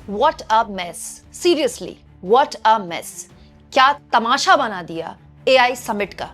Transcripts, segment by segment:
What a mess, seriously what a mess. क्या तमाशा बना दिया एआई समिट का।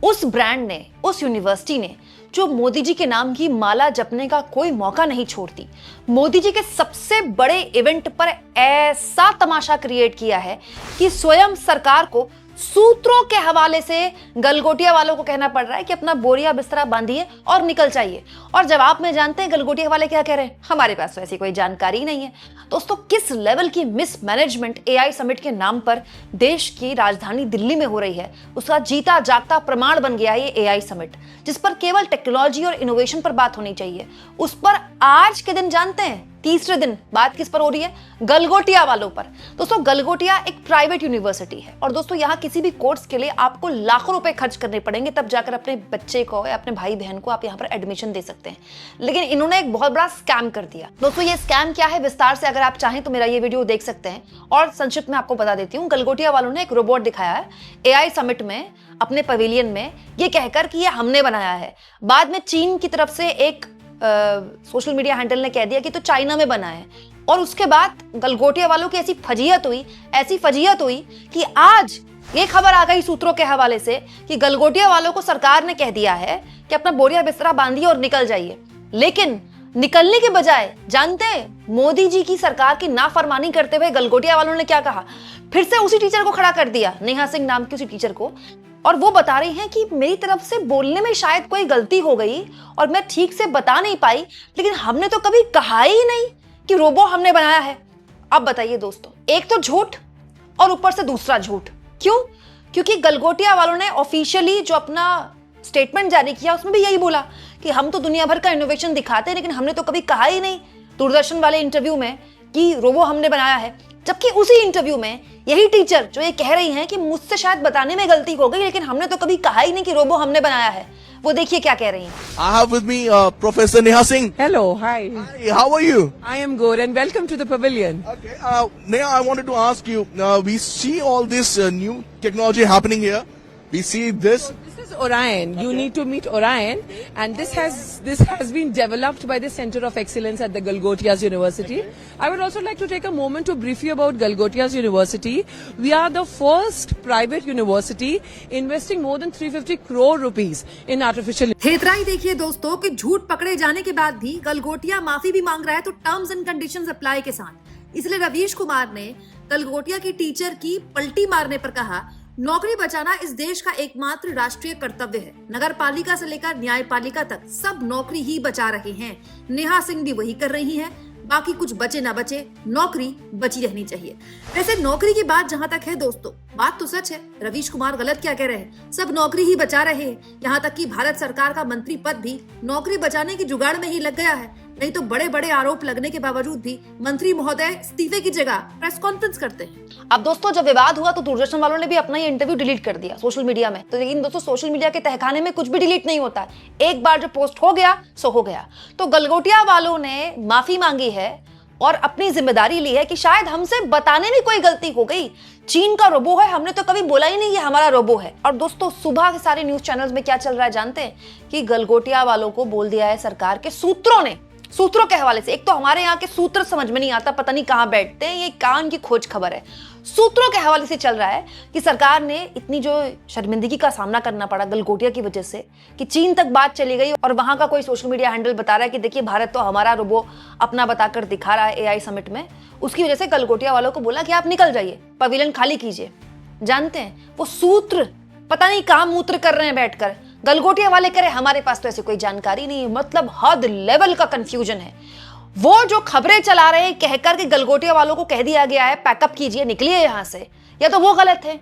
उस ब्रांड ने, उस यूनिवर्सिटी ने जो मोदी जी के नाम की माला जपने का कोई मौका नहीं छोड़ती, मोदी जी के सबसे बड़े इवेंट पर ऐसा तमाशा क्रिएट किया है कि स्वयं सरकार को सूत्रों के हवाले से गलगोटिया वालों को कहना पड़ रहा है कि अपना बोरिया बिस्तरा बांधिए और निकल जाइए। और जवाब में जानते हैं गलगोटिया वाले क्या कह रहे हैं, हमारे पास तो ऐसी कोई जानकारी नहीं है। दोस्तों, किस लेवल की मिसमैनेजमेंट एआई समिट के नाम पर देश की राजधानी दिल्ली में हो रही है, उसका जीता जागता प्रमाण बन गया ये एआई समिट, जिस पर केवल टेक्नोलॉजी और इनोवेशन पर बात होनी चाहिए। उस पर आज के दिन जानते हैं, तीसरे दिन बात किस पर हो रही है? गलगोटिया वालों पर। दोस्तों, गलगोटिया एक प्राइवेट यूनिवर्सिटी है और दोस्तों यहाँ किसी भी कोर्स के लिए आपको लाखों रुपए खर्च करने पड़ेंगे, तब जाकर अपने बच्चे को या अपने भाई बहन को आप यहाँ पर एडमिशन दे सकते हैं। लेकिन इन्होंने एक बहुत बड़ा स्कैम कर दिया। दोस्तों, ये स्कैम क्या है, विस्तार से अगर आप चाहें तो मेरा ये वीडियो देख सकते हैं और संक्षिप्त में आपको बता देती हूँ। गलगोटिया वालों ने एक रोबोट दिखाया है एआई समिट में अपने पवेलियन में, ये कहकर कि ये हमने बनाया है। बाद में चीन की तरफ से एक सोशल मीडिया हैंडल ने कह दिया कि तो चाइना में बना है। और उसके बाद गलगोटिया वालों की ऐसी फजीयत हुई कि आज ये खबर आ गई सूत्रों के हवाले से कि गलगोटिया वालों को सरकार ने कह दिया है कि अपना बोरिया बिस्तरा बांधिए और निकल जाइए। लेकिन निकलने के बजाय जानते हैं मोदी जी की सरकार की नाफरमानी करते हुए गलगोटिया वालों ने क्या कहा? फिर से उसी टीचर को खड़ा कर दिया, नेहा सिंह नाम की उसी टीचर को, और वो बता रही हैं कि मेरी तरफ से बोलने में शायद कोई गलती हो गई और मैं ठीक से बता नहीं पाई, लेकिन हमने तो कभी कहा ही नहीं कि रोबो हमने बनाया है। अब बताइए दोस्तों, एक तो झूठ और ऊपर से दूसरा झूठ। क्यों? क्योंकि गलगोटिया वालों ने ऑफिशियली जो अपना स्टेटमेंट जारी किया उसमें भी यही बोला कि हम तो दुनिया भर का इनोवेशन दिखाते हैं, लेकिन हमने तो कभी कहा ही नहीं दूरदर्शन वाले इंटरव्यू में कि रोबो हमने बनाया है। जबकि उसी इंटरव्यू में यही टीचर जो ये कह रही हैं कि मुझसे शायद बताने में गलती हो गई, लेकिन हमने तो कभी कहा ही नहीं कि रोबो हमने बनाया है, वो देखिए क्या कह रही हैं। I have with me Professor Neha Singh. Hello, hi. Hi, how are you? I am good and welcome to the pavilion. Okay, Neha, I wanted to ask you. We see all this new technology happening here. We see this. This is Orion. You need to meet Orion, and this has been developed by the Center of Excellence at the Galgotias University. I would also like to take a moment to brief you about Galgotias University. We are the first private university investing more than 350 crore rupees in artificial. हेतरा ही देखिए दोस्तों कि झूठ पकड़े जाने के बाद भी गलगोटिया माफी भी मांग रहा है तो टर्म्स एंड कंडीशंस अप्लाई के साथ। इसलिए रवीश कुमार ने गलगोटिया की टीचर की पलटी मारने पर कहा, नौकरी बचाना इस देश का एकमात्र राष्ट्रीय कर्तव्य है। नगर पालिका से लेकर न्यायपालिका तक सब नौकरी ही बचा रहे हैं। नेहा सिंह भी वही कर रही हैं। बाकी कुछ बचे ना बचे, नौकरी बची रहनी चाहिए। वैसे नौकरी की बात जहां तक है दोस्तों, बात तो सच है। रवीश कुमार गलत क्या कह रहे हैं? सब नौकरी ही बचा रहे हैं। यहाँ तक कि भारत सरकार का मंत्री पद भी नौकरी बचाने की जुगाड़ में ही लग गया है। नहीं तो बड़े बड़े आरोप लगने के बावजूद भी मंत्री महोदय इस्तीफे की जगह प्रेस कॉन्फ्रेंस करते हैं। अब दोस्तों, जब विवाद हुआ तो दूरदर्शन वालों ने भी अपना ये इंटरव्यू डिलीट कर दिया सोशल मीडिया में। तो लेकिन दोस्तों, सोशल मीडिया के तहखाने में कुछ भी डिलीट नहीं होता, एक बार जो पोस्ट हो गया सो हो गया। तो गलगोटिया वालों ने माफी मांगी है और अपनी जिम्मेदारी ली है कि शायद हमसे बताने में कोई गलती हो गई। चीन का रोबो है, हमने तो कभी बोला ही नहीं ये हमारा रोबो है। और दोस्तों, सुबह के सारे न्यूज चैनल्स में क्या चल रहा है जानते हैं? कि गलगोटिया वालों को बोल दिया है सरकार के सूत्रों ने, सूत्रों के हवाले से। एक तो हमारे यहाँ के सूत्र समझ में नहीं आता, पता नहीं कहाँ बैठते हैं, ये कान की खोज खबर है। सूत्रों के हवाले से चल रहा है कि सरकार ने इतनी जो शर्मिंदगी का सामना करना पड़ा गलगोटिया की वजह से कि चीन तक बात चली गई और वहां का कोई सोशल मीडिया हैंडल बता रहा है कि देखिए भारत तो हमारा रोबो अपना बताकर दिखा रहा है एआई समिट में। उसकी वजह से गलगोटिया वालों को बोला कि आप निकल जाइए, पवेलियन खाली कीजिए। जानते हैं वो सूत्र पता नहीं कहां मूत्र कर रहे हैं बैठकर। गलगोटिया वाले कह रहे हमारे पास तो ऐसी कोई जानकारी नहीं है। मतलब हद लेवल का कंफ्यूजन है। वो जो खबरें चला रहे हैं कहकर के गलगोटिया वालों को कह दिया गया है पैकअप कीजिए, निकलिए यहां से, या तो वो गलत है।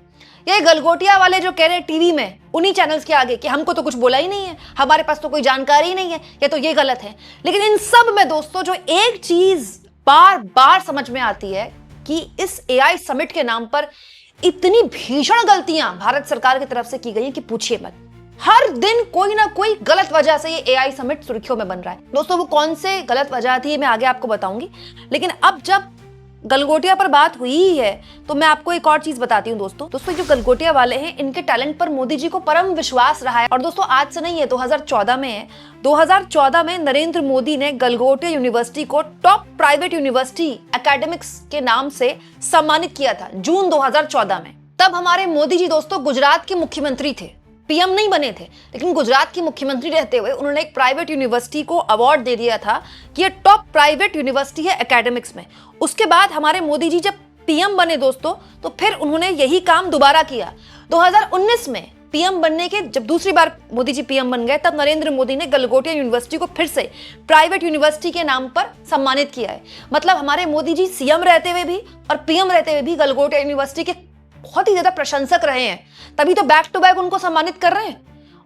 ये गलगोटिया वाले जो कह रहे हैं टीवी में उन्हीं चैनल्स के आगे कि हमको तो कुछ बोला ही नहीं है, हमारे पास तो कोई जानकारी ही नहीं है, या तो ये गलत है। लेकिन इन सब में दोस्तों जो एक चीज बार बार समझ में आती है कि इस एआई समिट के नाम पर इतनी भीषण गलतियां भारत सरकार की तरफ से की गई कि पूछिए मत। हर दिन कोई ना कोई गलत वजह से ये एआई समिट सुर्खियों में बन रहा है। दोस्तों, वो कौन से गलत वजह थी मैं आगे आपको बताऊंगी। लेकिन अब जब गलगोटिया पर बात हुई ही है तो मैं आपको एक और चीज बताती हूँ दोस्तों जो गलगोटिया वाले हैं इनके टैलेंट पर मोदी जी को परम विश्वास रहा है। और दोस्तों आज से नहीं है, 2014 में है। 2014 में नरेंद्र मोदी ने गलगोटिया यूनिवर्सिटी को टॉप प्राइवेट यूनिवर्सिटी एकेडमिक्स के नाम से सम्मानित किया था जून 2014 में। तब हमारे मोदी जी दोस्तों गुजरात के मुख्यमंत्री थे, पीएम नहीं बने थे, लेकिन गुजरात के मुख्यमंत्री रहते हुए उन्होंने एक प्राइवेट यूनिवर्सिटी को अवार्ड दे दिया था कि ये टॉप प्राइवेट यूनिवर्सिटी है एकेडमिक्स में। उसके बाद हमारे मोदी जी जब पीएम बने दोस्तों तो फिर उन्होंने यही काम दोबारा किया। 2019 में पीएम बनने के जब दूसरी बार मोदी जी पीएम बन गए तब नरेंद्र मोदी ने गलगोटिया यूनिवर्सिटी को फिर से प्राइवेट यूनिवर्सिटी के नाम पर सम्मानित किया है। मतलब हमारे मोदी जी सीएम रहते हुए भी और पीएम रहते हुए भी गलगोटिया यूनिवर्सिटी के बहुत ही ज्यादा प्रशंसक रहे हैं, तभी तो बैक टू बैक उनको सम्मानित कर रहे हैं।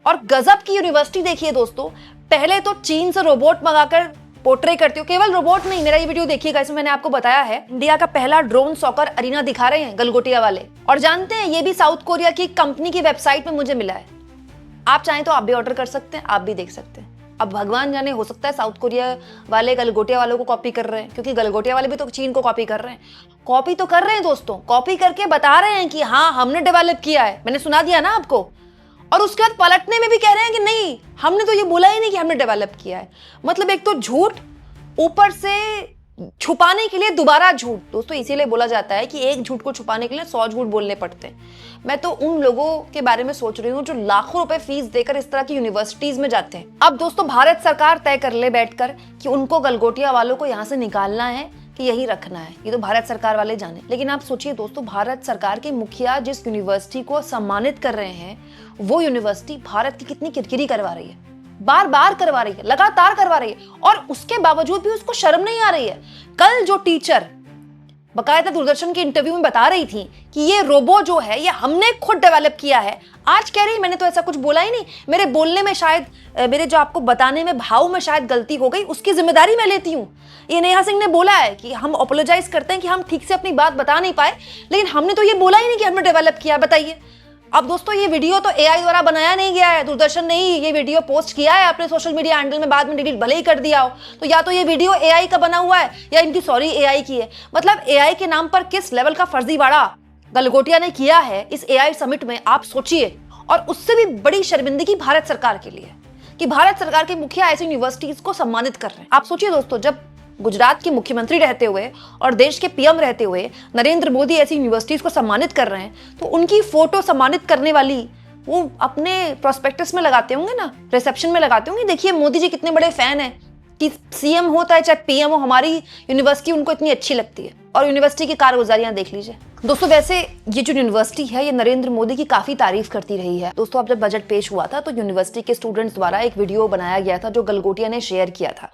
और गजब की यूनिवर्सिटी देखिए दोस्तों, पहले तो चीन से रोबोट मंगाकर पोर्ट्रे करते हो, केवल रोबोट नहीं, मेरा ये वीडियो देखिएगा, इसमें मैंने आपको बताया है इंडिया का पहला ड्रोन सॉकर अरीना दिखा रहे हैं गलगोटिया वाले। और जानते हैं ये भी साउथ कोरिया की कंपनी की वेबसाइट में मुझे मिला है। आप चाहें तो आप भी ऑर्डर कर सकते हैं, आप भी देख सकते हैं। अब भगवान जाने, हो सकता है साउथ कोरिया वाले गलगोटिया वालों को कॉपी कर रहे हैं, क्योंकि गलगोटिया वाले भी तो चीन को कॉपी कर रहे हैं। कॉपी तो कर रहे हैं दोस्तों, कॉपी करके बता रहे हैं कि हाँ हमने डेवलप किया है, मैंने सुना दिया ना आपको। और उसके बाद पलटने में भी कह रहे हैं कि नहीं हमने तो ये बोला ही नहीं कि हमने डेवलप किया है। मतलब एक तो झूठ, ऊपर से छुपाने के लिए दोबारा झूठ। दोस्तों इसीलिए बोला जाता है कि एक झूठ को छुपाने के लिए 100 झूठ बोलने पड़ते हैं। मैं तो उन लोगों के बारे में सोच रही हूँ जो लाखों रुपए फीस देकर इस तरह की यूनिवर्सिटीज में जाते हैं। अब दोस्तों भारत सरकार तय कर ले बैठकर कि उनको गलगोटिया वालों को यहाँ से निकालना है कि यही रखना है, ये तो भारत सरकार वाले जाने। लेकिन आप सोचिए दोस्तों, भारत सरकार के मुखिया जिस यूनिवर्सिटी को सम्मानित कर रहे हैं वो यूनिवर्सिटी भारत की कितनी किरकिरी करवा रही है, बार बार करवा रही है, लगातार करवा रही है, और उसके बावजूद भी उसको शर्म नहीं आ रही है। कल जो टीचर बकायदा दूरदर्शन के इंटरव्यू में बता रही थी कि ये रोबो जो है ये हमने खुद डेवलप किया है, आज कह रही मैंने तो ऐसा कुछ बोला ही नहीं, मेरे बोलने में शायद, मेरे जो आपको बताने में भाव में शायद गलती हो गई, उसकी जिम्मेदारी मैं लेती हूँ। ये नेहा सिंह ने बोला है कि हम अपोलोजाइज करते हैं कि हम ठीक से अपनी बात बता नहीं पाए, लेकिन हमने तो ये बोला ही नहीं कि हमने डेवलप किया। बताइए। अब दोस्तों ये वीडियो तो एआई द्वारा बनाया नहीं गया है, दूरदर्शन ने ही ये वीडियो पोस्ट किया है अपने सोशल मीडिया हैंडल में, बाद में डिलीट भले ही कर दिया हो। तो या तो ये वीडियो एआई का बना हुआ है या इनकी सॉरी एआई की है। मतलब एआई के नाम पर किस लेवल का फर्जीवाड़ा गलगोटिया ने किया है इस एआई समिट में, आप सोचिए। और उससे भी बड़ी शर्मिंदगी भारत सरकार के लिए कि भारत सरकार के मुखिया ऐसी यूनिवर्सिटीज को सम्मानित कर रहे हैं। आप सोचिए दोस्तों, जब गुजरात के मुख्यमंत्री रहते हुए और देश के पीएम रहते हुए नरेंद्र मोदी ऐसी यूनिवर्सिटीज को सम्मानित कर रहे हैं, तो उनकी फोटो सम्मानित करने वाली वो अपने प्रोस्पेक्टस में लगाते होंगे ना, रिसेप्शन में लगाते होंगे। देखिए मोदी जी कितने बड़े फैन हैं कि सीएम होता है चाहे पीएम हो, हमारी यूनिवर्सिटी उनको इतनी अच्छी लगती है। और यूनिवर्सिटी की कारगुजारियां देख लीजिए दोस्तों। वैसे ये जो यूनिवर्सिटी है ये नरेंद्र मोदी की काफी तारीफ करती रही है दोस्तों। अब जब बजट पेश हुआ था तो यूनिवर्सिटी के स्टूडेंट्स द्वारा एक वीडियो बनाया गया था जो गलगोटिया ने शेयर किया था,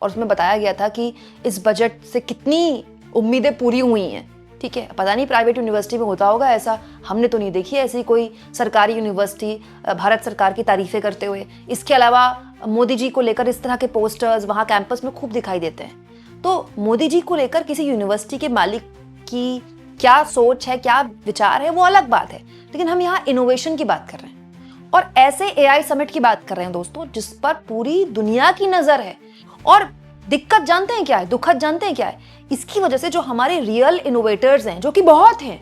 और उसमें बताया गया था कि इस बजट से कितनी उम्मीदें पूरी हुई हैं। ठीक है, पता नहीं प्राइवेट यूनिवर्सिटी में होता होगा ऐसा, हमने तो नहीं देखी ऐसी कोई सरकारी यूनिवर्सिटी भारत सरकार की तारीफें करते हुए। इसके अलावा मोदी जी को लेकर इस तरह के पोस्टर्स वहाँ कैंपस में खूब दिखाई देते हैं। तो मोदी जी को लेकर किसी यूनिवर्सिटी के मालिक की क्या सोच है, क्या विचार है, वो अलग बात है, लेकिन हम यहाँ इनोवेशन की बात कर रहे हैं और ऐसे एआई समिट की बात कर रहे हैं दोस्तों जिस पर पूरी दुनिया की नजर है। और दिक्कत जानते हैं क्या है, दुखद जानते हैं क्या है, इसकी वजह से जो हमारे रियल इनोवेटर्स हैं, जो कि बहुत हैं,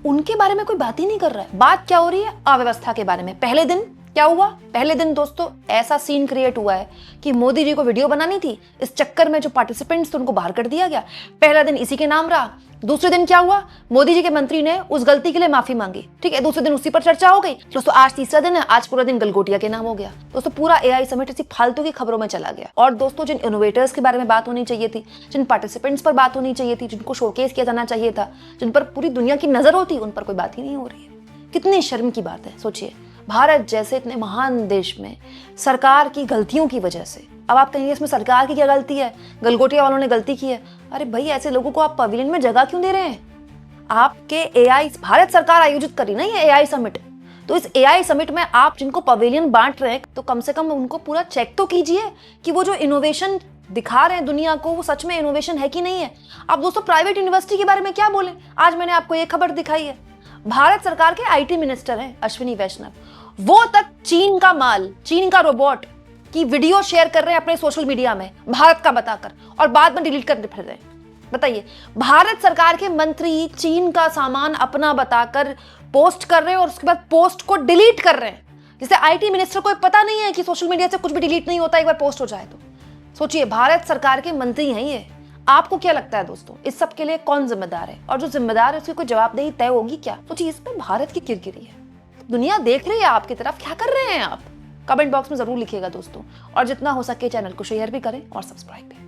उनके बारे में कोई बात ही नहीं कर रहा है। बात क्या हो रही है, अव्यवस्था के बारे में। पहले दिन क्या हुआ, पहले दिन दोस्तों ऐसा सीन क्रिएट हुआ है कि मोदी जी को वीडियो बनानी थी, इस चक्कर में जो पार्टिसिपेंट्स थे उनको बाहर कर दिया गया। पहला दिन इसी के नाम रहा। दूसरे दिन क्या हुआ, मोदी जी के मंत्री ने उस गलती के लिए माफी मांगी। ठीक है, दूसरे दिन उसी पर चर्चा हो गई दोस्तों। आज तीसरा दिन है, आज पूरा दिन गलगोटिया के नाम हो गया दोस्तों। पूरा एआई समिट इसी फालतू की खबरों में चला गया। और दोस्तों जिन इनोवेटर्स के बारे में बात होनी चाहिए थी, जिन पार्टिसिपेंट्स पर बात होनी चाहिए थी, जिनको शोकेस किया जाना चाहिए था, जिन पर पूरी दुनिया की नजर होती, उन पर कोई बात ही नहीं हो रही है। कितनी शर्म की बात है। सोचिए, भारत जैसे इतने महान देश में सरकार की गलतियों की वजह से, अब आप कहेंगे इसमें सरकार की क्या गलती है, गलगोटिया वालों ने गलती की है। अरे भाई, ऐसे लोगों को आप पवेलियन में जगह क्यों दे रहे हैं? आपके एआई, भारत सरकार आयोजित करी ना ये एआई समिट, तो इस एआई समिट में आप जिनको पवेलियन बांट रहे हैं तो कम से कम उनको पूरा चेक तो कीजिए कि वो जो इनोवेशन दिखा रहे हैं दुनिया को वो सच में इनोवेशन है कि नहीं है। अब दोस्तों प्राइवेट यूनिवर्सिटी के बारे में क्या बोले, आज मैंने आपको ये खबर दिखाई है। भारत सरकार के आईटी मिनिस्टर हैं अश्विनी वैष्णव, वो तक चीन का माल, चीन का रोबोट की वीडियो शेयर कर रहे हैं अपने सोशल मीडिया में भारत का बताकर, और बाद में डिलीट करते फिर रहे हैं। बताइए, भारत सरकार के मंत्री चीन का सामान अपना बताकर पोस्ट कर रहे हैं और उसके बाद पोस्ट को डिलीट कर रहे हैं। जैसे आईटी मिनिस्टर को पता नहीं है कि सोशल मीडिया से कुछ भी डिलीट नहीं होता एक बार पोस्ट हो जाए तो। सोचिए, भारत सरकार के मंत्री हैं ये। आपको क्या लगता है दोस्तों, इस सब के लिए कौन जिम्मेदार है? और जो जिम्मेदार है उसकी कोई जवाबदेही तय होगी क्या? सोचिए, इसमें भारत की किरकिरी है। दुनिया देख रही है आपकी तरफ, क्या कर रहे हैं आप? कमेंट बॉक्स में जरूर लिखिएगा दोस्तों, और जितना हो सके चैनल को शेयर भी करें और सब्सक्राइब भी।